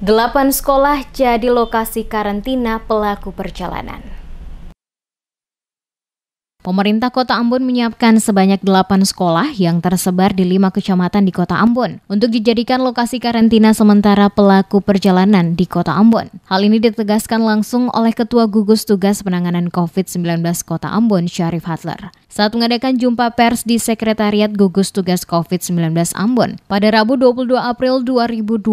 8 sekolah jadi lokasi karantina pelaku perjalanan. Pemerintah Kota Ambon menyiapkan sebanyak 8 sekolah yang tersebar di 5 kecamatan di Kota Ambon untuk dijadikan lokasi karantina sementara pelaku perjalanan di Kota Ambon. Hal ini ditegaskan langsung oleh Ketua Gugus Tugas Penanganan COVID-19 Kota Ambon, Syarif Hatler, saat mengadakan jumpa pers di Sekretariat Gugus Tugas COVID-19 Ambon pada Rabu 22 April 2020.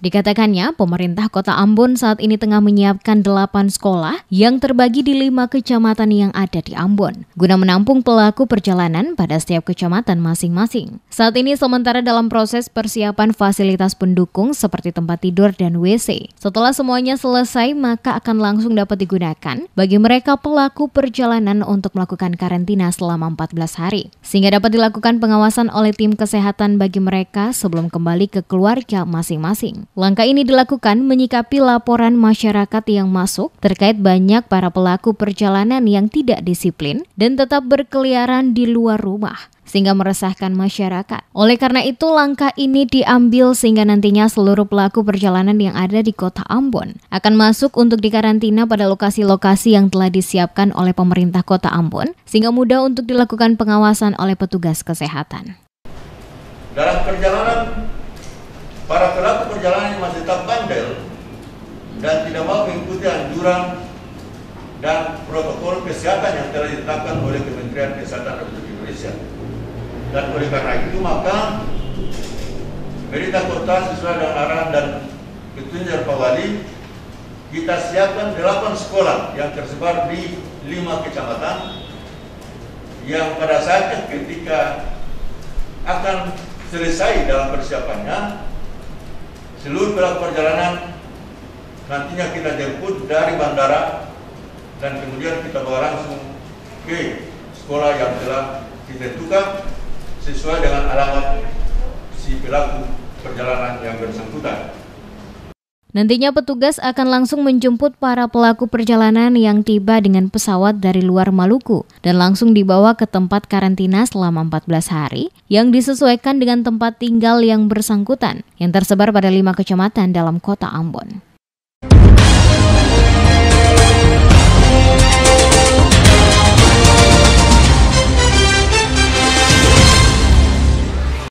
Dikatakannya, pemerintah Kota Ambon saat ini tengah menyiapkan 8 sekolah yang terbagi di 5 kecamatan yang ada di Ambon, guna menampung pelaku perjalanan pada setiap kecamatan masing-masing. Saat ini sementara dalam proses persiapan fasilitas pendukung seperti tempat tidur dan WC. Setelah semuanya selesai, maka akan langsung dapat digunakan bagi mereka pelaku perjalanan untuk melakukan karantina selama 14 hari, sehingga dapat dilakukan pengawasan oleh tim kesehatan bagi mereka sebelum kembali ke keluarga masing-masing. Langkah ini dilakukan menyikapi laporan masyarakat yang masuk terkait banyak para pelaku perjalanan yang tidak disiplin dan tetap berkeliaran di luar rumah, sehingga meresahkan masyarakat. Oleh karena itu, langkah ini diambil sehingga nantinya seluruh pelaku perjalanan yang ada di Kota Ambon akan masuk untuk dikarantina pada lokasi-lokasi yang telah disiapkan oleh pemerintah Kota Ambon, sehingga mudah untuk dilakukan pengawasan oleh petugas kesehatan. Dalam perjalanan, para pelaku perjalanan yang masih tetap bandel dan tidak mau mengikuti anjuran dan protokol kesehatan yang telah ditetapkan oleh Kementerian Kesehatan Republik Indonesia. Dan oleh karena itu maka pemerintah kota sesuai dengan arahan dan petunjuk Pak Wali, kita siapkan 8 sekolah yang tersebar di 5 kecamatan yang pada saatnya ketika akan selesai dalam persiapannya, seluruh pelaku perjalanan nantinya kita jemput dari bandara dan kemudian kita bawa langsung ke sekolah yang telah ditentukan sesuai dengan alamat si pelaku perjalanan yang bersangkutan. Nantinya petugas akan langsung menjemput para pelaku perjalanan yang tiba dengan pesawat dari luar Maluku dan langsung dibawa ke tempat karantina selama 14 hari yang disesuaikan dengan tempat tinggal yang bersangkutan yang tersebar pada 5 kecamatan dalam Kota Ambon.